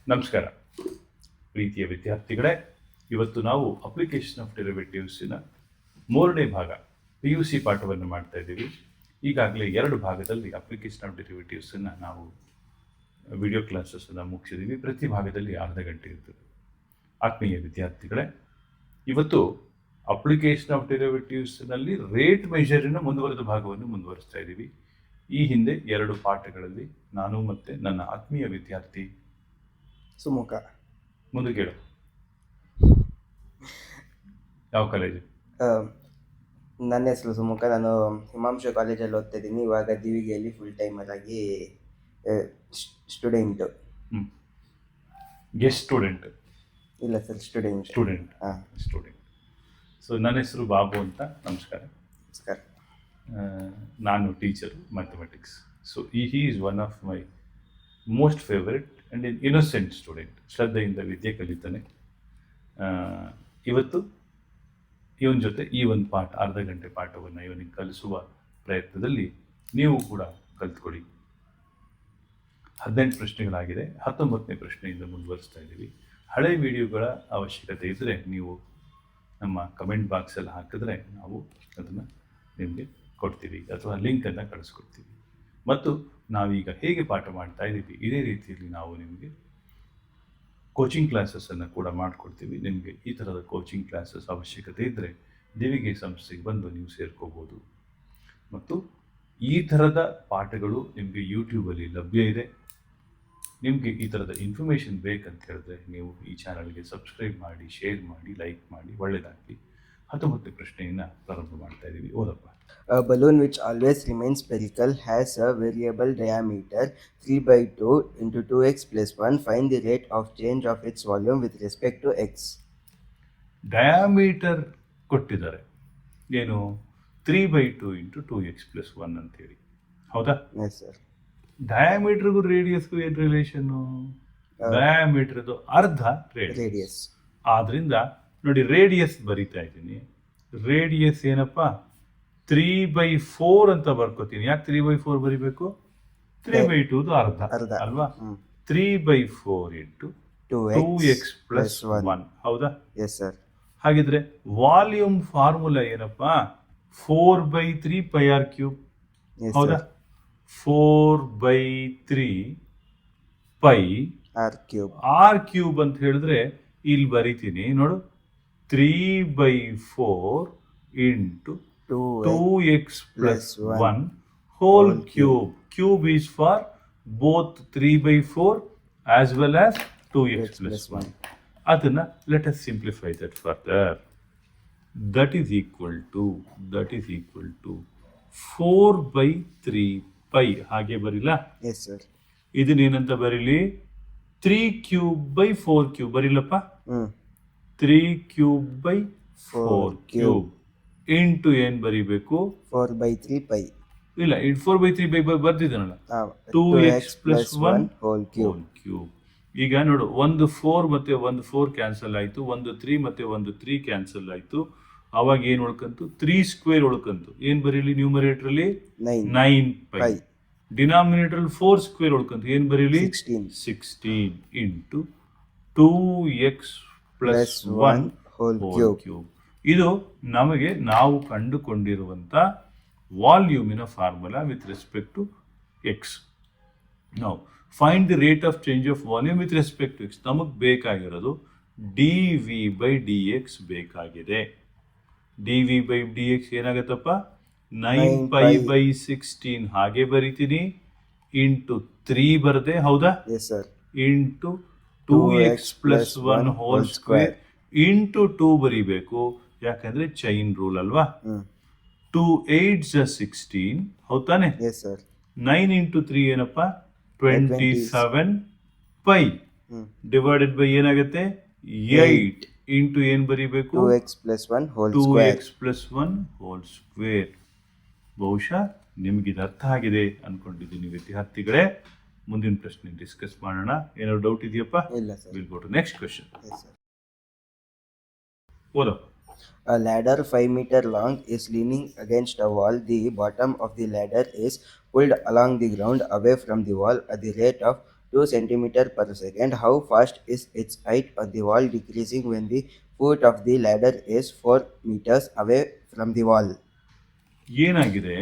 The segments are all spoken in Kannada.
ನಮಸ್ಕಾರ ಪ್ರೀತಿಯ ವಿದ್ಯಾರ್ಥಿಗಳೇ. ಇವತ್ತು ನಾವು ಅಪ್ಲಿಕೇಶನ್ ಆಫ್ ಡೆರಿವೇಟಿವ್ಸಿನ 3ನೇ ಭಾಗ PUC ಪಾಠವನ್ನು ಮಾಡ್ತಾ ಇದ್ದೀವಿ. ಈಗಾಗಲೇ 2 ಭಾಗದಲ್ಲಿ ಅಪ್ಲಿಕೇಶನ್ ಆಫ್ ಡೆರಿವೇಟಿವ್ಸನ್ನು ನಾವು ವಿಡಿಯೋ ಕ್ಲಾಸಸ್ಸನ್ನು ಮುಗಿಸಿದ್ದೀವಿ. ಪ್ರತಿ ಭಾಗದಲ್ಲಿ ಅರ್ಧ ಗಂಟೆ ಇರ್ತದೆ. ಆತ್ಮೀಯ ವಿದ್ಯಾರ್ಥಿಗಳೇ, ಇವತ್ತು ಅಪ್ಲಿಕೇಶನ್ ಆಫ್ ಡೆರಿವೇಟಿವ್ಸ್ನಲ್ಲಿ ರೇಟ್ ಮೆಷರಿನ ಮುಂದುವರೆದ ಭಾಗವನ್ನು ಮುಂದುವರಿಸ್ತಾ ಇದ್ದೀವಿ. ಈ ಹಿಂದೆ 2 ಪಾಠಗಳಲ್ಲಿ ನಾನು ಮತ್ತು ನನ್ನ ಆತ್ಮೀಯ ವಿದ್ಯಾರ್ಥಿ ಸುಮುಖ. ಮುಂದೆ ಕೇಳು. ಯಾವ ಕಾಲೇಜು? ನನ್ನ ಹೆಸರು ಸುಮುಖ. ನಾನು ಹಿಮಾಂಶು ಕಾಲೇಜಲ್ಲಿ ಓದ್ತಾ ಇದ್ದೀನಿ. ಇವಾಗ ದಿವಿಗೆಯಲ್ಲಿ ಫುಲ್ ಟೈಮರ್ ಆಗಿ ಸ್ಟೂಡೆಂಟು. Guest student? ಇಲ್ಲ ಸರ್, ಸ್ಟೂಡೆಂಟ್. ಸ್ಟೂಡೆಂಟ್. ಸೊ ನನ್ನ ಹೆಸರು ಬಾಬು ಅಂತ. ನಮಸ್ಕಾರ. ನಮಸ್ಕಾರ. ನಾನು teacher mathematics. So he is one of my most favourite and innocent student. ಶ್ರದ್ಧೆಯಿಂದ ವಿದ್ಯೆ ಕಲಿತಾನೆ. ಇವತ್ತು ಇವನ ಜೊತೆ ಈ ಒಂದು ಪಾಠ, ಅರ್ಧ ಗಂಟೆ ಪಾಠವನ್ನು ಇವನಿಗೆ ಕಲಿಸುವ ಪ್ರಯತ್ನದಲ್ಲಿ ನೀವು ಕೂಡ ಕಲ್ತ್ಕೊಳ್ಳಿ. 18 ಪ್ರಶ್ನೆಗಳಾಗಿದೆ. 19ನೇ ಪ್ರಶ್ನೆಯಿಂದ ಮುಂದುವರಿಸ್ತಾ ಇದ್ದೀವಿ. ಹಳೆ ವಿಡಿಯೋಗಳ ಅವಶ್ಯಕತೆ ಇದ್ದರೆ ನೀವು ನಮ್ಮ ಕಮೆಂಟ್ ಬಾಕ್ಸಲ್ಲಿ ಹಾಕಿದ್ರೆ ನಾವು ಅದನ್ನು ನಿಮಗೆ ಕೊಡ್ತೀವಿ, ಅಥವಾ ಲಿಂಕನ್ನು ಕಳಿಸ್ಕೊಡ್ತೀವಿ. ಮತ್ತು ನಾವೀಗ ಹೇಗೆ ಪಾಠ ಮಾಡ್ತಾ ಇದ್ದೀವಿ ಇದೇ ರೀತಿಯಲ್ಲಿ ನಾವು ನಿಮಗೆ ಕೋಚಿಂಗ್ ಕ್ಲಾಸಸ್ಸನ್ನು ಕೂಡ ಮಾಡಿಕೊಡ್ತೀವಿ. ನಿಮಗೆ ಈ ಥರದ ಕೋಚಿಂಗ್ ಕ್ಲಾಸಸ್ ಅವಶ್ಯಕತೆ ಇದ್ದರೆ ದಿವಿಗೆ ಸಂಸ್ಥೆಗೆ ಬಂದು ನೀವು ಸೇರ್ಕೋಬೋದು. ಮತ್ತು ಈ ಥರದ ಪಾಠಗಳು ನಿಮಗೆ ಯೂಟ್ಯೂಬಲ್ಲಿ ಲಭ್ಯ ಇದೆ. ನಿಮಗೆ ಈ ಥರದ ಇನ್ಫಾರ್ಮೇಷನ್ ಬೇಕಂತ ಹೇಳಿದ್ರೆ ನೀವು ಈ ಚಾನಲ್ಗೆ ಸಬ್ಸ್ಕ್ರೈಬ್ ಮಾಡಿ, ಶೇರ್ ಮಾಡಿ, ಲೈಕ್ ಮಾಡಿ, ಒಳ್ಳೆಯದಾಗಲಿ. 19ನೇ ಪ್ರಶ್ನೆಯನ್ನು ಪ್ರಾರಂಭ ಮಾಡ್ತಾ ಇದ್ದೀವಿ. ಓದಪ್ಪ. A balloon which always remains spherical has a variable diameter 3/2 into 2x plus 1. Find the rate of change of its volume with respect to x. Diameter ಕೊಟ್ಟಿದ್ದಾರೆ. ಏನು? 3/2 ಇಂಟು 2x ಪ್ಲಸ್ 1 ಅಂತೇಳಿ. ಹೌದಾ? Yes sir. ಡಯಾಮೀಟರ್ಗೂ ರೇಡಿಯಸ್ಗೂ ಏನು ರಿಲೇಷನ್ನು? ಡಯಾಮೀಟರ್ದು ಅರ್ಧ ರೇಡಿಯಸ್. ಆದ್ರಿಂದ ನೋಡಿ, ರೇಡಿಯಸ್ ಬರಿತಾ ಇದ್ದೀನಿ. ರೇಡಿಯಸ್ ಏನಪ್ಪ? 3/4 ಅಂತ ಬರ್ಕೋತೀನಿ. ಯಾಕೆ 3/4 ಬರಿಬೇಕು? 3/2 ಅರ್ಧ ಅಲ್ವಾ? 3/4 ಇಂಟು 2x ಪ್ಲಸ್ 1. ಹೌದಾ? Yes sir. ಹಾಗಿದ್ರೆ ವಾಲ್ಯೂಮ್ ಫಾರ್ಮುಲಾ ಏನಪ್ಪ? 4/3 ಪೈ ಆರ್ ಕ್ಯೂಬ್. ಹೌದಾ? 4/3 ಪೈ ಆರ್ ಕ್ಯೂಬ್ ಅಂತ ಹೇಳಿದ್ರೆ ಇಲ್ಲಿ ಬರಿತೀನಿ ನೋಡು. 3/4 into 2x plus 1 whole cube. Cube is for both 3/4 as well as 2x plus 1. Adana, let us simplify that further. That is equal to 4/3 pi. ಹಾಗೆ ಬರಿಲ್ಲ? Yes sir. ಇದನ್ನೇನಂತ ಬರೀಲಿ? 3 cube by 4 cube ಬರಿಲ್ಲಪ್ಪ? 3 cube by 4 cube ಇಂಟು ಏನು ಬರೀಬೇಕು? 4/3 ಪೈ. ಇಲ್ಲ, 4/3 ಬರ್ದಿದ್ದಾನಲ್ಲ. 2x plus 1 whole cube. ಈಗ ನೋಡು, ಒಂದು 4 ಮತ್ತೆ ಒಂದು 4 ಕ್ಯಾನ್ಸಲ್ ಆಯಿತು, ಒಂದು 3 ಮತ್ತೆ ಒಂದು 3 ಕ್ಯಾನ್ಸಲ್ ಆಯಿತು. ಅವಾಗ ಏನು ಉಳ್ಕಂತು? 3 ಸ್ಕ್ವೇರ್ ಉಳ್ಕಂತು. ಏನು ಬರೀಲಿ ನ್ಯೂಮರೇಟ್ರಲ್ಲಿ? 9 ಪೈ. ಡಿನಾಮಿನೇಟ್ರಲ್ಲಿ 4 ಸ್ಕ್ವೇರ್ ಉಳ್ಕಂತು. ಏನು ಬರೀಲಿ? 16 into 2x plus 1 whole cube. ಇದು ನಮಗೆ ನಾವು ಕಂಡುಕೊಂಡಿರುವಂಥ ವಾಲ್ಯೂಮಿನ formula with respect to X. ನಾವು find the rate of change of volume with respect to X. ನಮಗೆ ಬೇಕಾಗಿರೋದು dv/dx ಬೇಕಾಗಿದೆ. dv/dx ಏನಾಗತ್ತಪ್ಪ? 9π/16 ಹಾಗೆ ಬರಿತೀನಿ. ಇಂಟು 3 ಬರದೆ. ಹೌದಾ? Into 2x plus 1 hole square into 2 ಬರೀಬೇಕು. ಯಾಕಂದ್ರೆ ಚೈನ್ ರೂಲ್ ಅಲ್ವಾ? 2 8s 16. ಹೌದಾನೆ? 9 ಇಂಟು 3 ಏನಪ್ಪ? 27 ಪೈ ಡಿವೈಡೆಡ್ ಬೈ ಏನಾಗುತ್ತೆ? 8 ಇಂಟು ಏನು ಬರೀಬೇಕು? 2x plus 1 whole square. ಬಹುಶಃ ನಿಮಗಿದು ಅರ್ಥ ಆಗಿದೆ ಅನ್ಕೊಂಡಿದ್ದೀನಿ ವಿದ್ಯಾರ್ಥಿಗಳೇ. ಮುಂದಿನ ಪ್ರಶ್ನೆ ಡಿಸ್ಕಸ್ ಮಾಡೋಣ. ಏನಾದ್ರು ಡೌಟ್ ಇದೆಯಪ್ಪ? ಇಲ್ಲ sir. Will go to next question. ಓದೋ. A ladder 5 meter long is leaning against a wall. The bottom of the ladder is pulled along the ground away from the wall at the rate of 2 centimeter per second. How fast is its height on the wall decreasing when the foot of the ladder is 4 meters away from the wall? ಏನಾಗಿದೆ,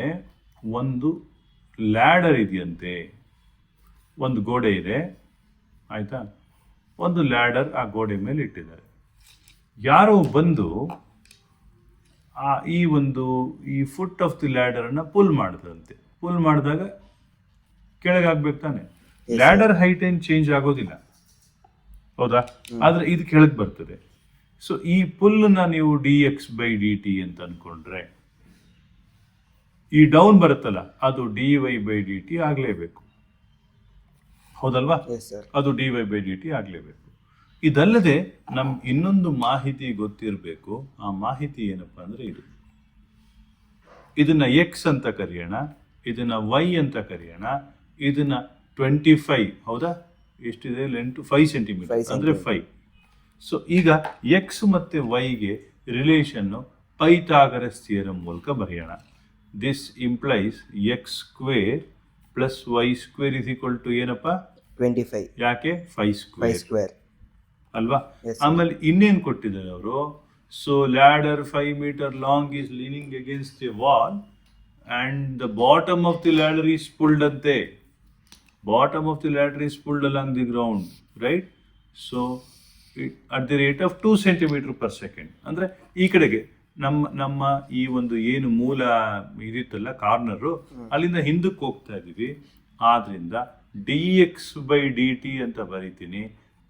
ಒಂದು ಲ್ಯಾಡರ್ ಇದೆಯಂತೆ, ಒಂದು ಗೋಡೆ ಇದೆ ಆಯ್ತಾ, ಒಂದು ಲ್ಯಾಡರ್ ಆ ಗೋಡೆ ಮೇಲೆ ಇಟ್ಟಿದ್ದಾರೆ. ಯಾರೋ ಬಂದು ಈ ಫುಟ್ ಆಫ್ ದಿ ಲ್ಯಾಡರನ್ನು ಪುಲ್ ಮಾಡಿದಂತೆ. ಪುಲ್ ಮಾಡಿದಾಗ ಕೆಳಗಾಗ್ಬೇಕು ತಾನೆ. ಲ್ಯಾಡರ್ ಹೈಟ್ ಏನು ಚೇಂಜ್ ಆಗೋದಿಲ್ಲ, ಹೌದಾ? ಆದ್ರೆ ಇದು ಕೆಳಗೆ ಬರ್ತದೆ. ಸೊ ಈ ಪುಲ್ನ ನೀವು dx/dt ಅಂತ ಅನ್ಕೊಂಡ್ರೆ, ಈ ಡೌನ್ ಬರುತ್ತಲ್ಲ ಅದು dy/dt ಆಗ್ಲೇಬೇಕು, ಹೌದಲ್ವಾ? ಅದು dy/dt ಆಗ್ಲೇಬೇಕು. ಇದಲ್ಲದೆ ನಮ್ಗೆ ಇನ್ನೊಂದು ಮಾಹಿತಿ ಗೊತ್ತಿರಬೇಕು. ಆ ಮಾಹಿತಿ ಏನಪ್ಪಾ ಅಂದ್ರೆ ಇದನ್ನ x ಅಂತ ಕರೆಯೋಣ, ಇದನ್ನ y ಅಂತ ಕರೆಯೋಣ, ಇದನ್ನ 25, ಹೌದಾ? ಎಷ್ಟಿದೆ ಲೆಂತ್? 5 ಸೆಂಟಿಮೀಟರ್ ಅಂದ್ರೆ 5. ಸೊ ಈಗ x ಮತ್ತೆ y-ಗೆ ರಿಲೇಷನ್ ಪೈಥಾಗರಸ್ ಥಿಯರಂ ಮೂಲಕ ಬರೆಯೋಣ. This implies x² plus y² ಏನಪ್ಪಾ? 25. ಯಾಕೆ? 5 ಸ್ಕ್ವೇರ್ ಅಲ್ವಾ? ಆಮೇಲೆ ಇನ್ನೇನು ಕೊಟ್ಟಿದ್ದಾರೆ ಅವರು? So ladder 5 meter long is leaning against the wall and the bottom of the ladder is pulled ಅಂತೆ. Bottom of the ladder is pulled along the ground, right? So at the rate of 2 centimeter per second. ಅಂದ್ರೆ ಈ ಕಡೆಗೆ ನಮ್ಮ ಈ ಒಂದು ಏನು ಮೂಲ ಇದಿತ್ತಲ್ಲ ಕಾರ್ನರು, ಅಲ್ಲಿಂದ ಹಿಂದಕ್ಕೆ ಹೋಗ್ತಾ ಇದೀವಿ. ಆದ್ರಿಂದ dx/dt ಅಂತ ಬರಿತೀನಿ.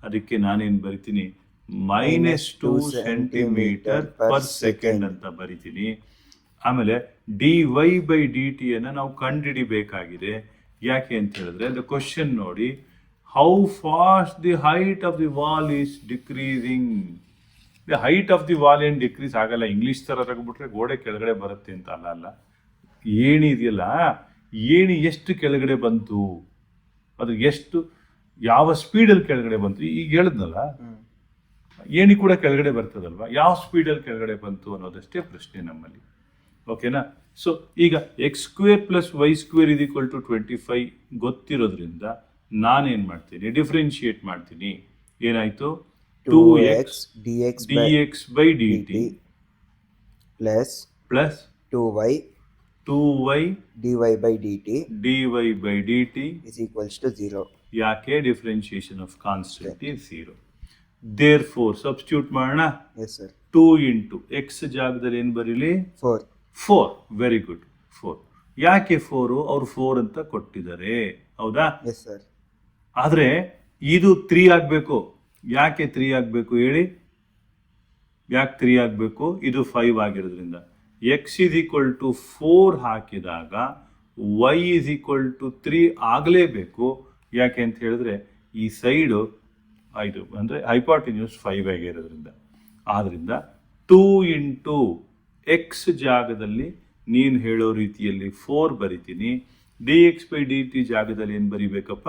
ಅದಕ್ಕೆ ನಾನೇನು ಬರಿತೀನಿ? -2 centimeter per second ಅಂತ ಬರಿತೀನಿ. ಆಮೇಲೆ dy/dt ಅನ್ನ ನಾವು ಕಂಡುಹಿಡಿಬೇಕಾಗಿದೆ. ಯಾಕೆ ಅಂತ ಹೇಳಿದ್ರೆ ದ ಕ್ವಶನ್ ನೋಡಿ, how fast the height of the wall is decreasing. The height of the wall ಏನು ಡಿಕ್ರೀಸ್ ಆಗಲ್ಲ. ಇಂಗ್ಲಿಷ್ ತರ ತಗೊಂಡ್ಬಿಟ್ರೆ ಗೋಡೆ ಕೆಳಗಡೆ ಬರುತ್ತೆ ಅಂತ ಅಲ್ಲ. ಏಣಿ ಇದೆಯಲ್ಲ, ಏಣಿ ಎಷ್ಟು ಕೆಳಗಡೆ ಬಂತು, ಅದು ಎಷ್ಟು ಯಾವ ಸ್ಪೀಡಲ್ಲಿ ಕೆಳಗಡೆ ಬಂತು. ಈಗ ಹೇಳಿದ್ನಲ್ಲ, ಏಣಿ ಕೂಡ ಕೆಳಗಡೆ ಬರ್ತದಲ್ವಾ, ಯಾವ ಸ್ಪೀಡಲ್ಲಿ ಕೆಳಗಡೆ ಬಂತು ಅನ್ನೋದಷ್ಟೇ ಪ್ರಶ್ನೆ ನಮ್ಮಲ್ಲಿ. ಓಕೆನಾ? ಸೊ ಈಗ x² ಪ್ಲಸ್ y² = 25 ಗೊತ್ತಿರೋದ್ರಿಂದ ನಾನೇನ್ ಮಾಡ್ತೀನಿ? ಡಿಫ್ರೆನ್ಶಿಯೇಟ್ ಮಾಡ್ತೀನಿ. ಏನಾಯ್ತು? 2x dx/dt plus 2y dy/dt = 0. ಯಾಕೆ? Differentiation of constant is 0. Therefore substitute ಮಾಡೋಣ. Yes sir. 2 into x ಜಾಗದಲ್ಲಿ ಏನು ಬರೀಲಿ? 4. Very good, 4. ಯಾಕೆ 4? ಅವ್ರು 4 ಅಂತ ಕೊಟ್ಟಿದ್ದಾರೆ, ಹೌದಾ? Yes sir. ಆದ್ರೆ ಇದು 3 ಆಗ್ಬೇಕು. ಯಾಕೆ 3 ಆಗ್ಬೇಕು ಹೇಳಿ? ಯಾಕೆ 3 ಆಗ್ಬೇಕು? ಇದು 5 ಆಗಿರೋದ್ರಿಂದ x = 4 ಹಾಕಿದಾಗ y = 3 ಆಗಲೇಬೇಕು. ಯಾಕೆ ಅಂತ ಹೇಳಿದ್ರೆ ಈ ಸೈಡು ಇದು ಅಂದ್ರೆ ಹೈಪಾಟಿನ್ಯೂಸ್ 5 ಆಗಿರೋದ್ರಿಂದ. ಆದ್ರಿಂದ 2 into x ಜಾಗದಲ್ಲಿ ನೀನು ಹೇಳೋ ರೀತಿಯಲ್ಲಿ 4 ಬರಿತೀನಿ. dx/dt ಜಾಗದಲ್ಲಿ ಏನು ಬರಿಬೇಕಪ್ಪ?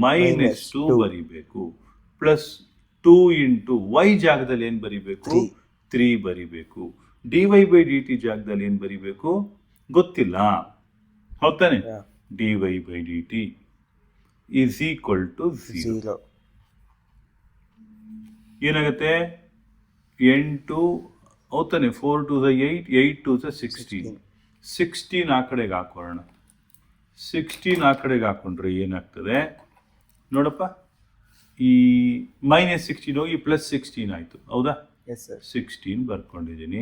-2 ಬರಿಬೇಕು. ಪ್ಲಸ್ 2 into y ಜಾಗದಲ್ಲಿ ಏನು ಬರಿಬೇಕು? 3 ಬರಿಬೇಕು. dy/dt ಜಾಗದಲ್ಲಿ ಏನು ಬರಿಬೇಕು? ಗೊತ್ತಿಲ್ಲ, ಹೌದಾನೆ? dy/dt = 0. ಏನಾಗುತ್ತೆ? 8 ಹೌದಾನೆ? 4 to the 8, 8 to the 16. 16 ಆ ಕಡೆಗೆ ಹಾಕೋಣ. 16 ಆ ಕಡೆಗೆ ಹಾಕೊಂಡ್ರೆ ಏನಾಗ್ತದೆ ನೋಡಪ್ಪ? ಈ -16 ಹೋಗಿ +16 ಆಯ್ತು, ಹೌದಾ? Yes sir. 16 ಬರ್ಕೊಂಡಿದ್ದೀನಿ.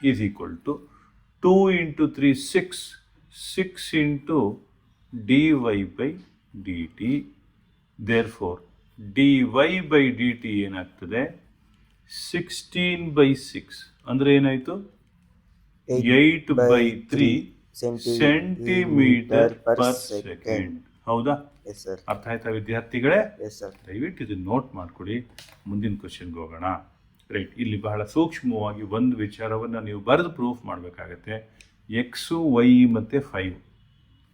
= 2 into 3 6 into dy/dt. therefore dy/dt ಏನಾಗ್ತದೆ? 16/6 ಅಂದ್ರೆ ಏನಾಯ್ತು? 8/3 centimeter per second, ಹೌದಾ? Yes sir. ಅರ್ಥ ಆಯ್ತಾ ವಿದ್ಯಾರ್ಥಿಗಳೇ? Yes sir. ದಯವಿಟ್ಟು ಇದನ್ನ ನೋಟ್ ಮಾಡ್ಕೊಡಿ. ಮುಂದಿನ ಕ್ವಶನ್ಗೆ ಹೋಗೋಣ. ರೈಟ್, ಇಲ್ಲಿ ಬಹಳ ಸೂಕ್ಷ್ಮವಾಗಿ ಒಂದು ವಿಚಾರವನ್ನು ನೀವು ಬರೆದು ಪ್ರೂಫ್ ಮಾಡಬೇಕಾಗತ್ತೆ. ಎಕ್ಸು ವೈ ಮತ್ತು 5.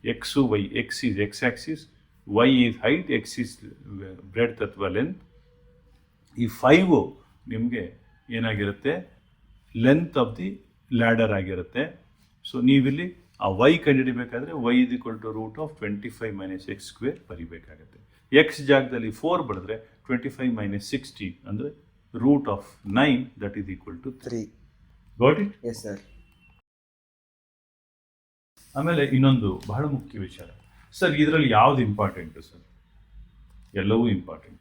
X y, x is x axis, y is height, x is breadth ಅಥವಾ ಲೆಂತ್. ಈ 5 ನಿಮಗೆ ಏನಾಗಿರುತ್ತೆ? ಲೆಂತ್ ಆಫ್ ದಿ ಲ್ಯಾಡರ್ ಆಗಿರುತ್ತೆ. ಸೊ ನೀವಿಲ್ಲಿ ಆ ವೈ ಕಂಡುಹಿಡಿಬೇಕಾದ್ರೆ y = √25 - x² ಬರಿಬೇಕಾಗತ್ತೆ. ಎಕ್ಸ್ ಜಾಗದಲ್ಲಿ 4 ಬರೆದ್ರೆ 25 ಮೈನಸ್ 16 ಅಂದರೆ root of 9 that is equal to 3. 3. Got it? Yes, sir. ಆಮೇಲೆ ಇನ್ನೊಂದು ಬಹಳ ಮುಖ್ಯ ವಿಚಾರ ಸರ್, ಇದರಲ್ಲಿ ಯಾವ್ದು ಇಂಪಾರ್ಟೆಂಟು ಸರ್? ಎಲ್ಲವೂ ಇಂಪಾರ್ಟೆಂಟ್.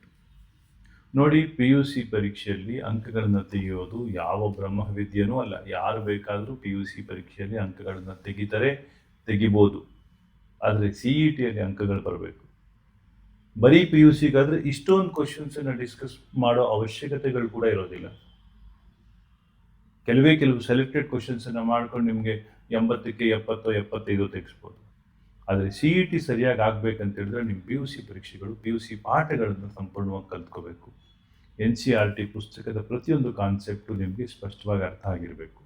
ನೋಡಿ, PUC ಪರೀಕ್ಷೆಯಲ್ಲಿ ಅಂಕಗಳನ್ನು ತೆಗೆಯೋದು ಯಾವ ಬ್ರಹ್ಮವಿದ್ಯೆನೂ ಅಲ್ಲ. ಯಾರು ಬೇಕಾದರೂ PUC ಪರೀಕ್ಷೆಯಲ್ಲಿ ಅಂಕಗಳನ್ನು ತೆಗಿಬೋದು. ಆದರೆ CETಯಲ್ಲಿ ಅಂಕಗಳು ಬರಬೇಕು. ಬರೀ PUCಗಾದರೆ ಇಷ್ಟೊಂದು ಕ್ವಶನ್ಸನ್ನು ಡಿಸ್ಕಸ್ ಮಾಡೋ ಅವಶ್ಯಕತೆಗಳು ಕೂಡ ಇರೋದಿಲ್ಲ. ಕೆಲವು ಸೆಲೆಕ್ಟೆಡ್ ಕ್ವಶನ್ಸನ್ನು ಮಾಡ್ಕೊಂಡು ನಿಮಗೆ 80ಕ್ಕೆ 70 75 ತೆಗಿಸ್ಬೋದು. ಆದರೆ CET ಸರಿಯಾಗಿ ಆಗ್ಬೇಕಂತ ಹೇಳಿದ್ರೆ ನಿಮ್ಮ PUC ಪರೀಕ್ಷೆಗಳು PUC ಪಾಠಗಳನ್ನು ಸಂಪೂರ್ಣವಾಗಿ ಕಲ್ತ್ಕೋಬೇಕು. NCERT ಪುಸ್ತಕದ ಪ್ರತಿಯೊಂದು ಕಾನ್ಸೆಪ್ಟು ನಿಮಗೆ ಸ್ಪಷ್ಟವಾಗಿ ಅರ್ಥ ಆಗಿರಬೇಕು.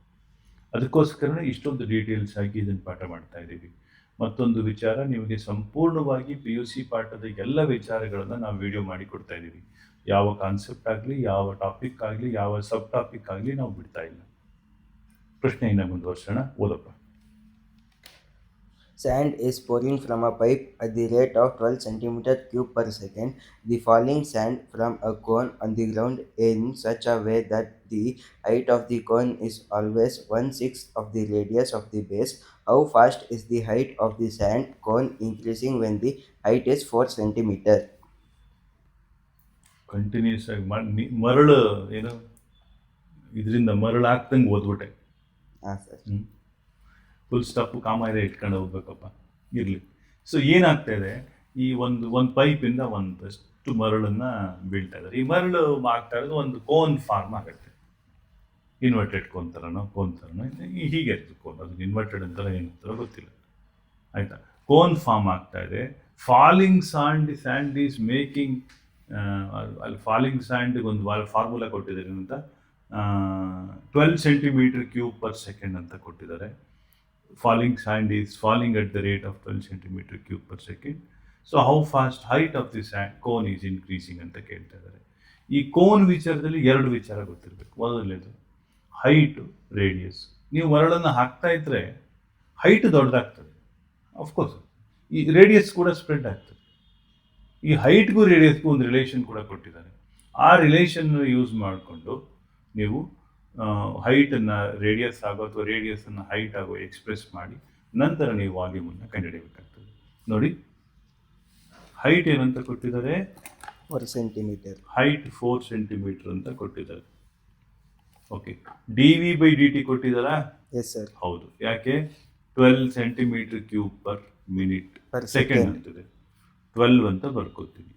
ಅದಕ್ಕೋಸ್ಕರನೇ ಇಷ್ಟೊಂದು ಡೀಟೇಲ್ಸ್ ಆಗಿ ಇದನ್ನು ಪಾಠ ಮಾಡ್ತಾ ಇದ್ದೀವಿ. ಮತ್ತೊಂದು ವಿಚಾರ, ನಿಮಗೆ ಸಂಪೂರ್ಣವಾಗಿ PUC ಪಾಠದ ಎಲ್ಲ ವಿಚಾರಗಳನ್ನು ನಾವು ವಿಡಿಯೋ ಮಾಡಿ ಕೊಡ್ತಾ ಇದ್ದೀವಿ. ಯಾವ ಕಾನ್ಸೆಪ್ಟ್ ಆಗಲಿ, ಯಾವ ಟಾಪಿಕ್ ಆಗಲಿ, ಯಾವ ಸಬ್ ಟಾಪಿಕ್ ಆಗಲಿ ನಾವು ಬಿಡ್ತಾ ಇಲ್ಲ. ಪ್ರಶ್ನೆಯನ್ನು ಮುಂದುವರ್ಸೋಣ. ಓದಪ್ಪ. Sand is pouring from a pipe at the rate of 12 centimeter cube per second. The falling sand from a cone on the ground in such a way that the height of the cone is always 1/6 of the radius of the base. How fast is the height of the sand cone increasing when the height is 4 centimeter? Continuous ಆಗಿ ಮರಳು ಏನು ಇದರಿಂದ ಮರಳು ಹಾಕ್ದಂಗೆ ಓದ್ಬಿಟ್ಟೆ. Sir. ಫುಲ್ ಸ್ಟಾಪು ಕಾಮಾಯಿದೆ ಇಟ್ಕೊಂಡು ಹೋಗ್ಬೇಕಪ್ಪ, ಇರಲಿ. ಸೊ ಏನಾಗ್ತಾ ಇದೆ, ಈ ಒಂದು ಪೈಪಿಂದ ಒಂದಷ್ಟು ಮರಳನ್ನು ಬೀಳ್ತಾ ಇದ್ದಾರೆ. ಈ ಮರಳು ಆಗ್ತಾ ಇರೋದು ಒಂದು ಕೋನ್ ಫಾರ್ಮ್ ಆಗುತ್ತೆ. ಇನ್ವರ್ಟೆಡ್ ಕೋನ್ ಥರನೋ ಹೀಗೆ ಇರ್ತದೆ ಕೋನ್. ಅದಕ್ಕೆ ಇನ್ವರ್ಟೆಡ್ ಅಂತಾರ ಏನಂತಾರೋ ಗೊತ್ತಿಲ್ಲ, ಆಯಿತಾ. ಕೋನ್ ಫಾರ್ಮ್ ಆಗ್ತಾ ಇದೆ. ಫಾಲಿಂಗ್ ಸ್ಯಾಂಡ್ ಈಸ್ ಮೇಕಿಂಗ್, ಅಲ್ಲಿ ಫಾಲಿಂಗ್ ಸ್ಯಾಂಡ್ಗೆ ಒಂದು ಫಾರ್ಮುಲಾ ಕೊಟ್ಟಿದ್ದಾರೆ ಅಂತ, 12 centimeter cube per second ಅಂತ ಕೊಟ್ಟಿದ್ದಾರೆ. falling sand is falling at the rate of 12 centimeter cube per second. So how fast height of the sand cone is increasing ಅಂತ ಕೇಳ್ತಾ ಇದ್ದಾರೆ. ಈ ಕೋನ್ ವಿಚಾರದಲ್ಲಿ 2 ವಿಚಾರ ಗೊತ್ತಿರಬೇಕು. ಮೊದಲನೇದು ಹೈಟು, ರೇಡಿಯಸ್. ನೀವು ಮರಳನ್ನು ಹಾಕ್ತಾ ಇದ್ರೆ ಹೈಟ್ ದೊಡ್ಡದಾಗ್ತದೆ, ಅಫ್ಕೋರ್ಸ್. ಈ ರೇಡಿಯಸ್ ಕೂಡ ಸ್ಪ್ರೆಡ್ ಆಗ್ತದೆ. ಈ ಹೈಟ್ಗೂ ರೇಡಿಯಸ್ಗೂ ಒಂದು ರಿಲೇಷನ್ ಕೂಡ ಕೊಟ್ಟಿದ್ದಾರೆ. ಆ ರಿಲೇಷನ್ ಯೂಸ್ ಮಾಡಿಕೊಂಡು ನೀವು ಹೈಟನ್ನು ರೇಡಿಯಸ್ ಆಗೋ ಅಥವಾ ರೇಡಿಯಸನ್ನು ಹೈಟ್ ಆಗೋ ಎಕ್ಸ್ಪ್ರೆಸ್ ಮಾಡಿ ನಂತರ ನೀವು ವಾಲ್ಯೂಮನ್ನು ಕಂಡುಹಿಡಿಯಬೇಕಾಗ್ತದೆ. ನೋಡಿ, ಹೈಟ್ ಏನಂತ ಕೊಟ್ಟಿದ್ದಾರೆ? 4 centimeter. ಹೈಟ್ 4 centimeter ಅಂತ ಕೊಟ್ಟಿದ್ದಾರೆ. Okay, dV/dt ಕೊಟ್ಟಿದ್ದಾರಾ? Yes, sir. ಹೌದು. ಯಾಕೆ? 12 centimeter cube per minute Per second second. ಅಂತಿದೆ. 12 ಅಂತ ಬರ್ಕೋತೀವಿ.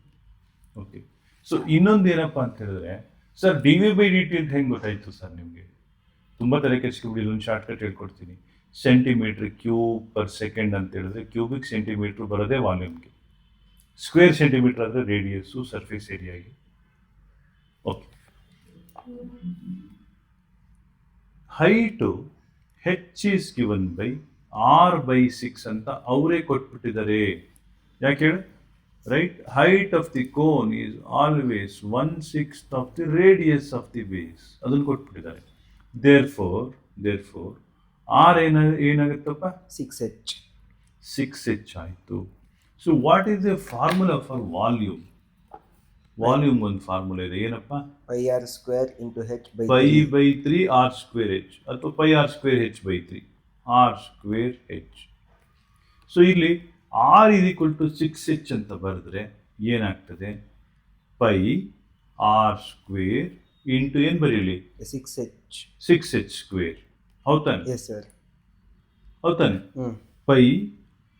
ಓಕೆ, ಸೊ ಇನ್ನೊಂದು ಏನಪ್ಪ ಅಂತ ಹೇಳಿದ್ರೆ, ಸರ್ dV/dt ಅಂತ ಹೆಂಗೆ ಗೊತ್ತಾಯ್ತು ಸರ್ ನಿಮಗೆ? ತುಂಬ ತಲೆ ಕೆಡಿಸ್ಕೊಂಡು ಇಲ್ಲೊಂದು ಶಾರ್ಟ್ಕಟ್ ಹೇಳ್ಕೊಡ್ತೀನಿ. ಸೆಂಟಿಮೀಟರ್ ಕ್ಯೂಬ್ ಪರ್ ಸೆಕೆಂಡ್ ಅಂತ ಹೇಳಿದ್ರೆ ಕ್ಯೂಬಿಕ್ ಸೆಂಟಿಮೀಟ್ರ್ ಬರೋದೇ ವಾಲ್ಯೂಮ್ಗೆ, ಸ್ಕ್ವೇರ್ ಸೆಂಟಿಮೀಟರ್ ಆದರೆ ರೇಡಿಯಸ್ಸು, ಸರ್ಫೇಸ್ ಏರಿಯಾಗೆ. Okay, height H is given by R/6 ಅಂತ ಅವರೇ ಕೊಟ್ಬಿಟ್ಟಿದ್ದಾರೆ. ಯಾಕೆ ಹೇಳಿ? Right, height of the cone is always 1/6 of the radius of the base. ಅದನ್ನು ಕೊಟ್ಬಿಟ್ಟಿದ್ದಾರೆ. Therefore R ಏನಾಗುತ್ತಪ್ಪ? 6H. 6H ಆಯಿತು. So what is the formula for volume? Volume ಒಂದು ಫಾರ್ಮುಲಾ ಇದೆ, ಏನಪ್ಪ? Pi r square into H by pi 3. By 3 R square H ಅಥವಾ pi R square H by 3 R square H. ಸೊ ಇಲ್ಲಿ R is equal to 6H ಅಂತ ಬರೆದ್ರೆ ಏನಾಗ್ತದೆ? ಪೈ R square ಇಂಟು ಏನು ಬರೀಲಿ? 6H. 6H square. ಹೌದಾನೆ? Yes, sir. ಹೌದಾನೆ? Pi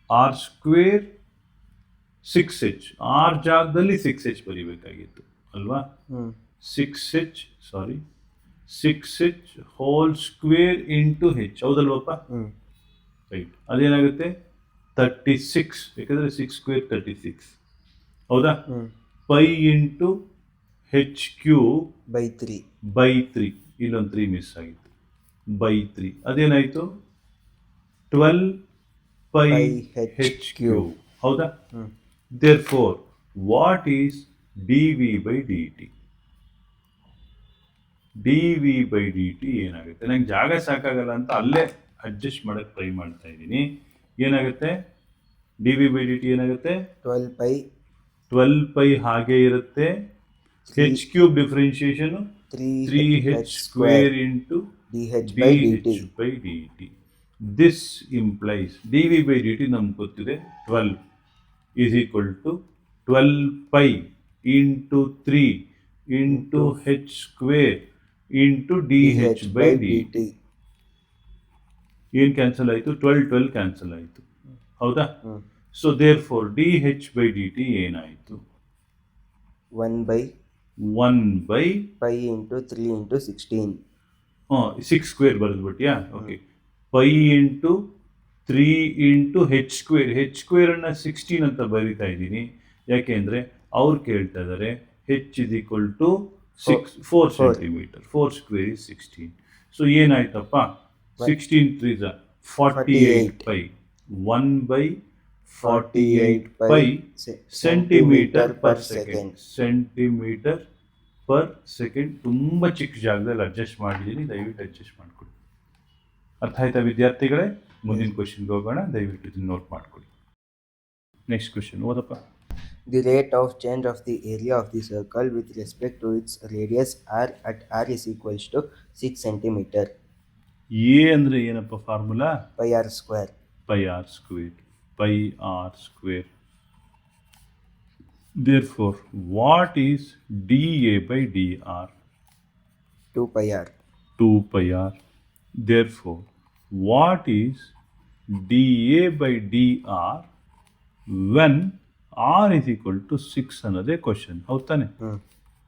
R square 6H. R ಜಾಗದಲ್ಲಿ 6H ಬರೀಬೇಕಾಗಿತ್ತು ಅಲ್ವಾ? 6H whole square into H. ಹೌದಲ್ವಪ್ಪ? ರೈಟ್. ಅದೇನಾಗುತ್ತೆ? 36. ಯಾಕಂದರೆ 6 square 36. ಹೌದಾ? Pi into H³ by 3. By 3. ಇಲ್ಲೊಂದು 3 ಮಿಸ್ ಆಗಿತ್ತು. ಬೈ 3 ಅದೇನಾಯಿತು? 12 ಪೈ H³. ಹೌದಾ? Therefore, what is dV/dt? dV/dt ಏನಾಗುತ್ತೆ? ನಂಗೆ ಜಾಗ ಸಾಕಾಗಲ್ಲ ಅಂತ ಅಲ್ಲೇ ಅಡ್ಜಸ್ಟ್ ಮಾಡೋಕ್ಕೆ ಟ್ರೈ ಮಾಡ್ತಾ ಇದ್ದೀನಿ. ಏನಾಗುತ್ತೆ? dV/dt ಏನಾಗುತ್ತೆ? 12 pi ಟ್ವೆಲ್ ಪೈ ಹಾಗೆ ಇರುತ್ತೆ. H cube differentiation 3h square into dH by dt. by dt. This implies dv by dt ನಮ್ಗೆ ಗೊತ್ತಿದೆ 12 is equal to 12 pi into 3 into h square into dh by dt. ಏನು ಕ್ಯಾನ್ಸಲ್ ಆಯಿತು? 12 ಕ್ಯಾನ್ಸಲ್ ಆಯಿತು, ಹೌದಾ? So therefore D H by D T ಏನಾಯಿತು? 1 by pi into 3 into 16. 6 ಸ್ಕ್ವೇರ್ ಬರೆದ್ಬಿಟ್ಯಾ? ಓಕೆ. Pi into 3 into H square. H ಸ್ಕ್ವೇರನ್ನು 16 ಅಂತ ಬರೀತಾ ಇದ್ದೀನಿ, ಯಾಕೆಂದರೆ ಅವ್ರು ಕೇಳ್ತಾ ಇದ್ದಾರೆ H is equal to 4 centimetre. 4 square is 16. So ಏನಾಯ್ತಪ್ಪ? 16 3 48 ಪೈ. 1 by 48 pi centimetre per second. Centimetre per second. ತುಂಬ ಚಿಕ್ಕ ಜಾಗದಲ್ಲಿ ಅಡ್ಜಸ್ಟ್ ಮಾಡಿದ್ದೀನಿ, ದಯವಿಟ್ಟು ಅಡ್ಜಸ್ಟ್ ಮಾಡಿಕೊಡಿ. ಅರ್ಥ ಆಯ್ತಾ ವಿದ್ಯಾರ್ಥಿಗಳೇ? ಮುಂದಿನ ಕ್ವಶನ್ಗೆ ಹೋಗೋಣ, ದಯವಿಟ್ಟು ಇದನ್ನು ನೋಟ್ ಮಾಡಿಕೊಡಿ. ನೆಕ್ಸ್ಟ್ ಕ್ವಶನ್ ಓದಪ್ಪ. The rate of change of the area of the circle with respect to its radius r at r is equals to 6 centimeter. A ಅಂದರೆ ಏನಪ್ಪ formula? Pi r square. Pi r square. Pi r square. Therefore, what is dA by dr? 2 pi r. 2 pi r. Therefore, what is dA by dr when r is equal to 6 ಅನ್ನೋದೇ ಕ್ವಶನ್, ಹೌದು ತಾನೆ?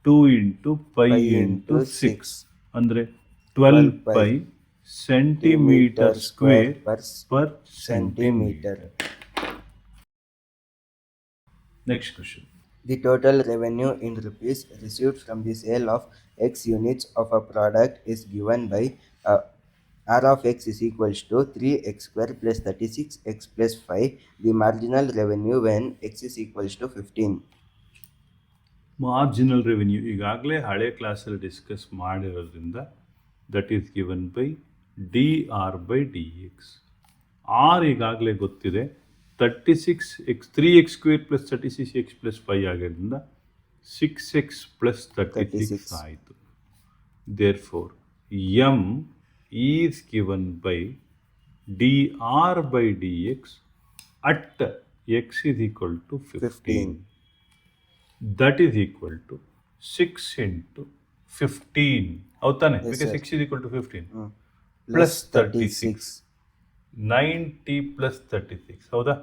2 ಇಂಟು ಪೈ ಇಂಟು 6 ಅಂದರೆ 12 pi centimetre square per centimetre. Next question. The total revenue in rupees received from the sale of x units of a product is given by r of x is equals to 3x square plus 36x plus 5. The marginal revenue when x is equals to 15. Marginal revenue ಈಗಾಗಲೇ ಹಳೆ ಕ್ಲಾಸಲ್ಲಿ ಡಿಸ್ಕಸ್ ಮಾಡಿರೋದ್ರಿಂದ that is given by D R by D x. R ಈಗಾಗಲೇ ಗೊತ್ತಿದೆ, 36x 3x square plus 36x plus 5 ಆಗಿರೋದ್ರಿಂದ 6x ಪ್ಲಸ್ 36 ಆಯಿತು. Therefore M is given by D R by D X at X is equal to 15. That is equal to 6 into 15, ಹೌದು ತಾನೆ? Because 6 is equal to 15 plus 36. 90 plus 36, ಹೌದಾ?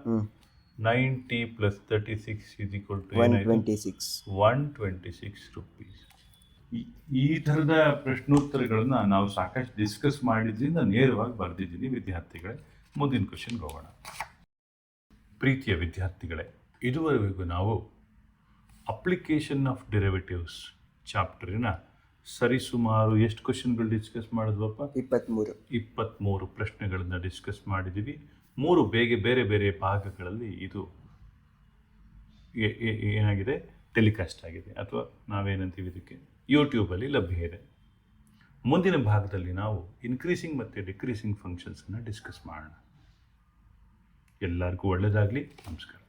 90 plus 36 is equal to 126 rupees. ಈ ಥರದ ಪ್ರಶ್ನೋತ್ತರಗಳನ್ನ ನಾವು ಸಾಕಷ್ಟು ಡಿಸ್ಕಸ್ ಮಾಡಿದ್ರಿಂದ ನೇರವಾಗಿ ಬರೆದಿದ್ದೀನಿ ವಿದ್ಯಾರ್ಥಿಗಳೇ. ಮುಂದಿನ ಕ್ವಶನ್ಗೆ ಹೋಗೋಣ. ಪ್ರೀತಿಯ ವಿದ್ಯಾರ್ಥಿಗಳೇ, ಇದುವರೆಗೂ ನಾವು ಅಪ್ಲಿಕೇಶನ್ ಆಫ್ ಡೆರಿವೇಟಿವ್ಸ್ ಚಾಪ್ಟರಿನ ಸರಿಸುಮಾರು ಎಷ್ಟು ಕ್ವಶನ್ಗಳು ಡಿಸ್ಕಸ್ ಮಾಡಿದ್ವಪ್ಪ? 23 ಪ್ರಶ್ನೆಗಳನ್ನು ಡಿಸ್ಕಸ್ ಮಾಡಿದ್ದೀವಿ. 3 ಬೇರೆ ಬೇರೆ ಭಾಗಗಳಲ್ಲಿ ಇದು ಏನಾಗಿದೆ, ಟೆಲಿಕಾಸ್ಟ್ ಆಗಿದೆ, ಅಥವಾ ನಾವೇನಂತೀವಿ ಇದಕ್ಕೆ, ಯೂಟ್ಯೂಬಲ್ಲಿ ಲಭ್ಯ ಇದೆ. ಮುಂದಿನ ಭಾಗದಲ್ಲಿ ನಾವು ಇನ್ಕ್ರೀಸಿಂಗ್ ಮತ್ತು ಡಿಕ್ರೀಸಿಂಗ್ ಫಂಕ್ಷನ್ಸನ್ನು ಡಿಸ್ಕಸ್ ಮಾಡೋಣ. ಎಲ್ಲರಿಗೂ ಒಳ್ಳೆಯದಾಗಲಿ. ನಮಸ್ಕಾರ.